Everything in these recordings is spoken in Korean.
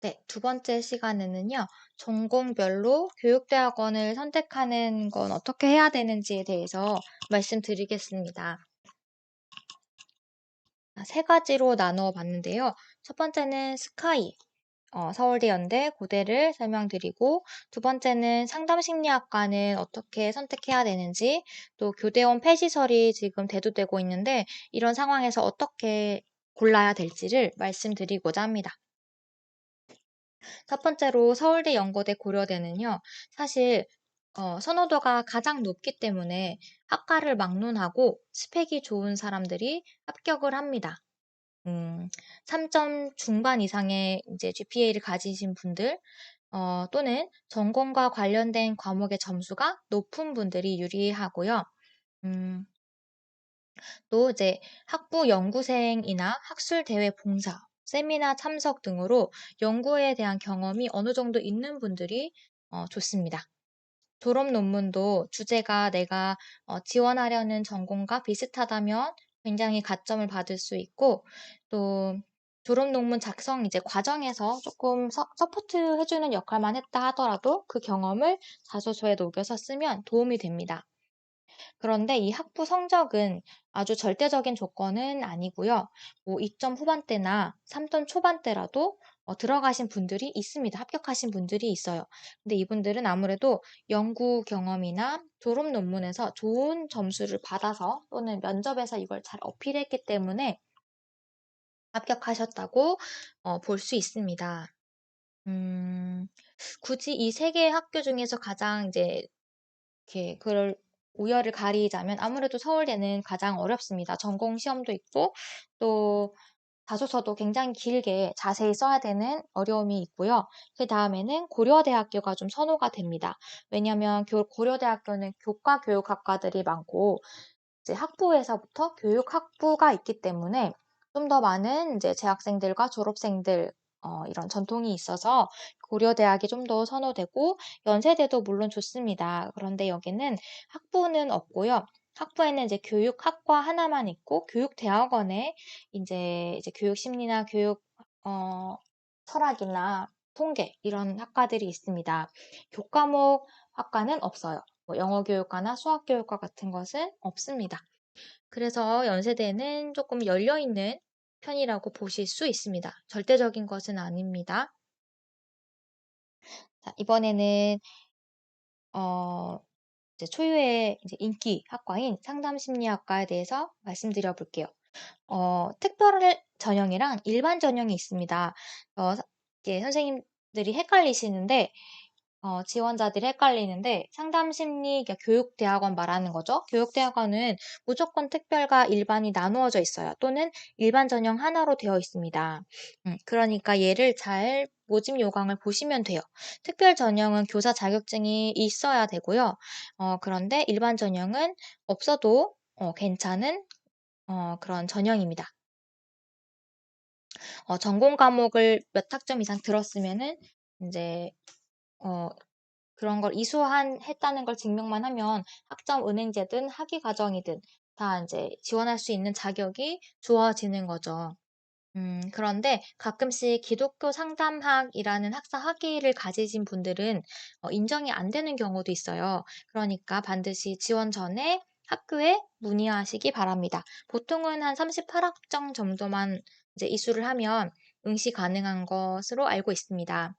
네, 두 번째 시간에는요, 전공별로 교육대학원을 선택하는 건 어떻게 해야 되는지에 대해서 말씀드리겠습니다. 세 가지로 나누어 봤는데요. 첫 번째는 스카이, 서울대 연대 고대를 설명드리고, 두 번째는 상담심리학과는 어떻게 선택해야 되는지, 또 교대원 폐지설이 지금 대두되고 있는데, 이런 상황에서 어떻게 골라야 될지를 말씀드리고자 합니다. 첫 번째로 서울대 연고대 고려대는요. 사실 선호도가 가장 높기 때문에 학과를 막론하고 스펙이 좋은 사람들이 합격을 합니다. 3점 중반 이상의 이제 GPA를 가지신 분들 또는 전공과 관련된 과목의 점수가 높은 분들이 유리하고요. 음 또 이제 학부 연구생이나 학술 대회 봉사, 세미나 참석 등으로 연구에 대한 경험이 어느 정도 있는 분들이 좋습니다. 졸업 논문도 주제가 내가 지원하려는 전공과 비슷하다면 굉장히 가점을 받을 수 있고, 또 졸업 논문 작성 이제 과정에서 조금 서포트 해주는 역할만 했다 하더라도 그 경험을 자소서에 녹여서 쓰면 도움이 됩니다. 그런데 이 학부 성적은 아주 절대적인 조건은 아니고요. 뭐 2점 후반대나 3점 초반대라도 들어가신 분들이 있습니다. 합격하신 분들이 있어요. 근데 이분들은 아무래도 연구 경험이나 졸업 논문에서 좋은 점수를 받아서 또는 면접에서 이걸 잘 어필했기 때문에 합격하셨다고 볼 수 있습니다. 음, 굳이 이 세 개의 학교 중에서 가장 이제 이렇게 그걸 우열을 가리자면 아무래도 서울대는 가장 어렵습니다. 전공 시험도 있고 또 자소서도 굉장히 길게 자세히 써야 되는 어려움이 있고요. 그다음에는 고려대학교가 좀 선호가 됩니다. 왜냐하면 고려대학교는 교과 교육학과들이 많고 이제 학부에서부터 교육학부가 있기 때문에 좀 더 많은 이제 재학생들과 졸업생들 이런 전통이 있어서 고려대학이 좀 더 선호되고 연세대도 물론 좋습니다. 그런데 여기는 학부는 없고요. 학부에는 이제 교육학과 하나만 있고 교육대학원에 이제 교육심리나 교육 철학이나 통계 이런 학과들이 있습니다. 교과목 학과는 없어요. 뭐 영어교육과나 수학교육과 같은 것은 없습니다. 그래서 연세대는 조금 열려있는 편이라고 보실 수 있습니다. 절대적인 것은 아닙니다. 자, 이번에는 이제 초유의 이제 인기 학과인 상담심리학과에 대해서 말씀드려 볼게요. 특별 전형이랑 일반 전형이 있습니다. 이제 선생님들이 헷갈리시는데 지원자들이 헷갈리는데 상담심리 그러니까 교육대학원 말하는 거죠. 교육대학원은 무조건 특별과 일반이 나누어져 있어요. 또는 일반 전형 하나로 되어 있습니다. 그러니까 얘를 잘 모집 요강을 보시면 돼요. 특별 전형은 교사 자격증이 있어야 되고요. 그런데 일반 전형은 없어도 괜찮은 그런 전형입니다. 전공 과목을 몇 학점 이상 들었으면은 이제 어, 그런 걸 했다는 걸 증명만 하면 학점 은행제든 학위 과정이든 다 이제 지원할 수 있는 자격이 주어지는 거죠. 그런데 가끔씩 기독교 상담학이라는 학사 학위를 가지신 분들은 인정이 안 되는 경우도 있어요. 그러니까 반드시 지원 전에 학교에 문의하시기 바랍니다. 보통은 한 38학점 정도만 이제 이수를 하면 응시 가능한 것으로 알고 있습니다.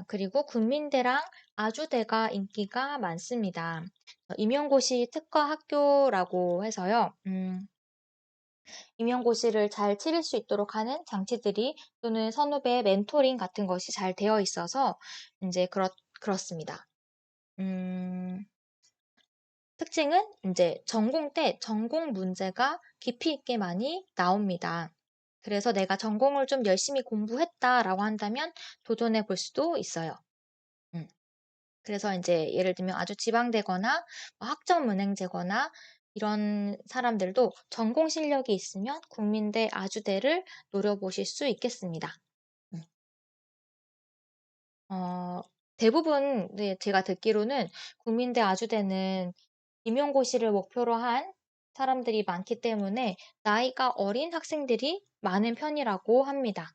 그리고 국민대랑 아주대가 인기가 많습니다. 임용고시 특화 학교라고 해서요. 임용고시를 잘 치를 수 있도록 하는 장치들이 또는 선후배 멘토링 같은 것이 잘 되어 있어서 이제 그렇습니다. 음, 특징은 이제 전공 때 전공 문제가 깊이 있게 많이 나옵니다. 그래서 내가 전공을 좀 열심히 공부했다라고 한다면 도전해 볼 수도 있어요. 음. 그래서 이제 예를 들면 아주 지방대거나 뭐 학점은행제거나 이런 사람들도 전공 실력이 있으면 국민대, 아주대를 노려보실 수 있겠습니다. 음. 어, 대부분 네, 제가 듣기로는 국민대, 아주대는 임용고시를 목표로 한 사람들이 많기 때문에 나이가 어린 학생들이 많은 편이라고 합니다.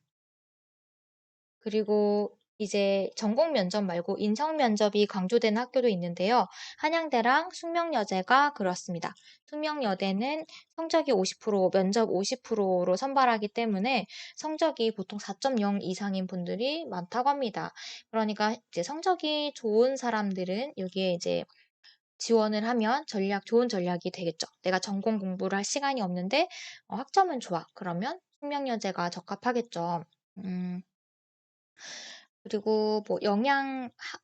그리고 이제 전공 면접 말고 인성 면접이 강조되는 학교도 있는데요. 한양대랑 숙명여대가 그렇습니다. 숙명여대는 성적이 50%, 면접 50%로 선발하기 때문에 성적이 보통 4.0 이상인 분들이 많다고 합니다. 그러니까 이제 성적이 좋은 사람들은 여기에 이제 지원을 하면 좋은 전략이 되겠죠. 내가 전공 공부를 할 시간이 없는데 학점은 좋아. 그러면 숙명여대가 적합하겠죠. 음. 그리고 뭐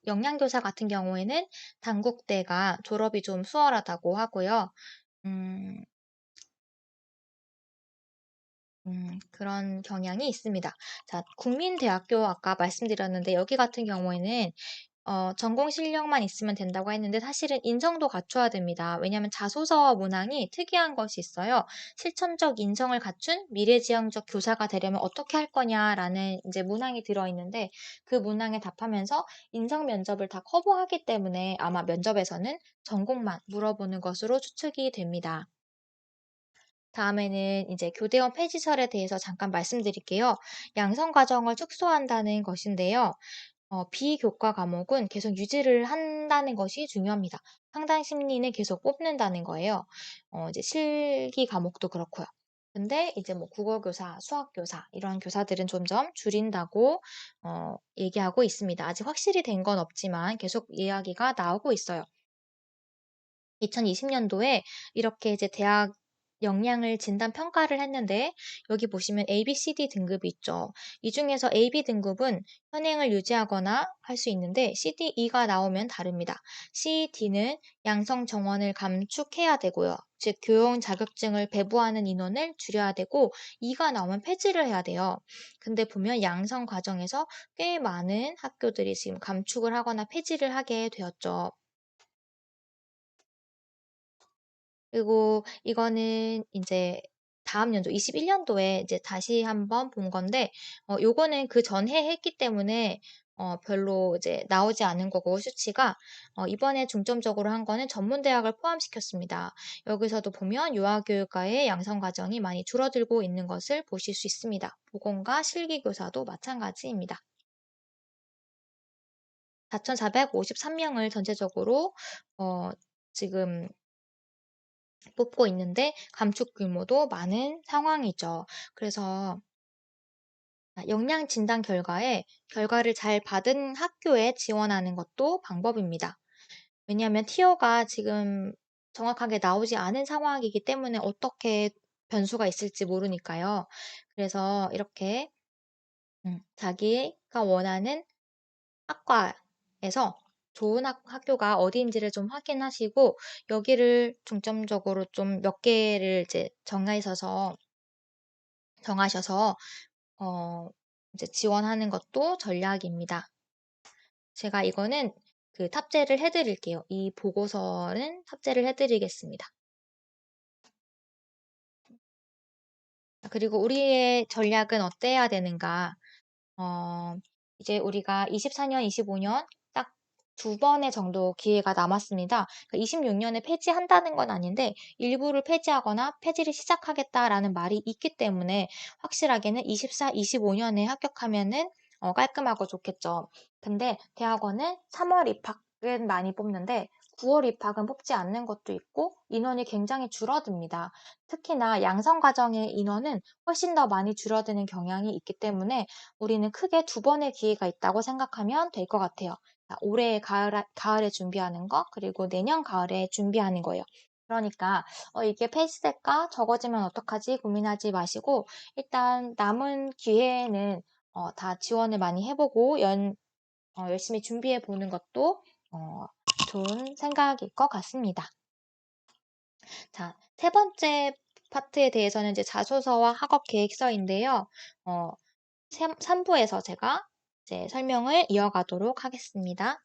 영양교사 같은 경우에는 단국대가 졸업이 좀 수월하다고 하고요. 음. 그런 경향이 있습니다. 자, 국민대학교 아까 말씀드렸는데 여기 같은 경우에는 전공 실력만 있으면 된다고 했는데 사실은 인성도 갖춰야 됩니다. 왜냐하면 자소서 문항이 특이한 것이 있어요. 실천적 인성을 갖춘 미래지향적 교사가 되려면 어떻게 할 거냐라는 이제 문항이 들어있는데 그 문항에 답하면서 인성 면접을 다 커버하기 때문에 아마 면접에서는 전공만 물어보는 것으로 추측이 됩니다. 다음에는 이제 교대원 폐지설에 대해서 잠깐 말씀드릴게요. 양성 과정을 축소한다는 것인데요. 비교과 과목은 계속 유지를 한다는 것이 중요합니다. 상당 심리는 계속 뽑는다는 거예요. 이제 실기 과목도 그렇고요. 근데 이제 뭐 국어교사, 수학교사 이런 교사들은 점점 줄인다고 얘기하고 있습니다. 아직 확실히 된 건 없지만 계속 이야기가 나오고 있어요. 2020년도에 이렇게 이제 대학 역량을 진단 평가를 했는데 여기 보시면 A, B, C, D 등급이 있죠. 이 중에서 A, B 등급은 현행을 유지하거나 할 수 있는데 C, D, E가 나오면 다릅니다. C, D는 양성 정원을 감축해야 되고요. 즉 교원 자격증을 배부하는 인원을 줄여야 되고 E가 나오면 폐지를 해야 돼요. 근데 보면 양성 과정에서 꽤 많은 학교들이 지금 감축을 하거나 폐지를 하게 되었죠. 그리고 이거는 인제 다음 연도 21년도에 이제 다시 한번 본 건데 요거는 그 전해 했기 때문에 별로 이제 나오지 않은 거고 수치가 이번에 중점적으로 한 거는 전문대학을 포함시켰습니다. 여기서도 보면 유아교육과의 양성 과정이 많이 줄어들고 있는 것을 보실 수 있습니다. 보건과 실기교사도 마찬가지입니다. 4,453 명을 전체적으로 지금 뽑고 있는데 감축 규모도 많은 상황이죠. 그래서 역량 진단 결과를 잘 받은 학교에 지원하는 것도 방법입니다. 왜냐하면 티어가 지금 정확하게 나오지 않은 상황이기 때문에 어떻게 변수가 있을지 모르니까요. 그래서 이렇게 자기가 원하는 학과에서 좋은 학교가 어디인지를 좀 확인하시고 여기를 중점적으로 좀 몇 개를 이제 정하셔서 어 이제 지원하는 것도 전략입니다. 제가 이거는 탑재를 해 드릴게요. 이 보고서는 탑재를 해 드리겠습니다. 그리고 우리의 전략은 어때야 되는가? 어 이제 우리가 24년, 25년 딱 두 번의 정도 기회가 남았습니다. 그러니까 26년에 폐지한다는 건 아닌데 일부를 폐지하거나 폐지를 시작하겠다라는 말이 있기 때문에 확실하게는 24, 25년에 합격하면은 깔끔하고 좋겠죠. 근데 대학원은 3월 입학은 많이 뽑는데 9월 입학은 뽑지 않는 것도 있고 인원이 굉장히 줄어듭니다. 특히나 양성 과정의 인원은 훨씬 더 많이 줄어드는 경향이 있기 때문에 우리는 크게 두 번의 기회가 있다고 생각하면 될 것 같아요. 올해 가을에 준비하는 거, 그리고 내년 가을에 준비하는 거예요. 그러니까 이게 폐지될까? 적어지면 어떡하지? 고민하지 마시고 일단 남은 기회에는 다 지원을 많이 해보고 열심히 준비해 보는 것도 어, 좋은 생각일 것 같습니다. 자, 세 번째 파트에 대해서는 이제 자소서와 학업 계획서인데요. 3부에서 제가 이제 설명을 이어가도록 하겠습니다.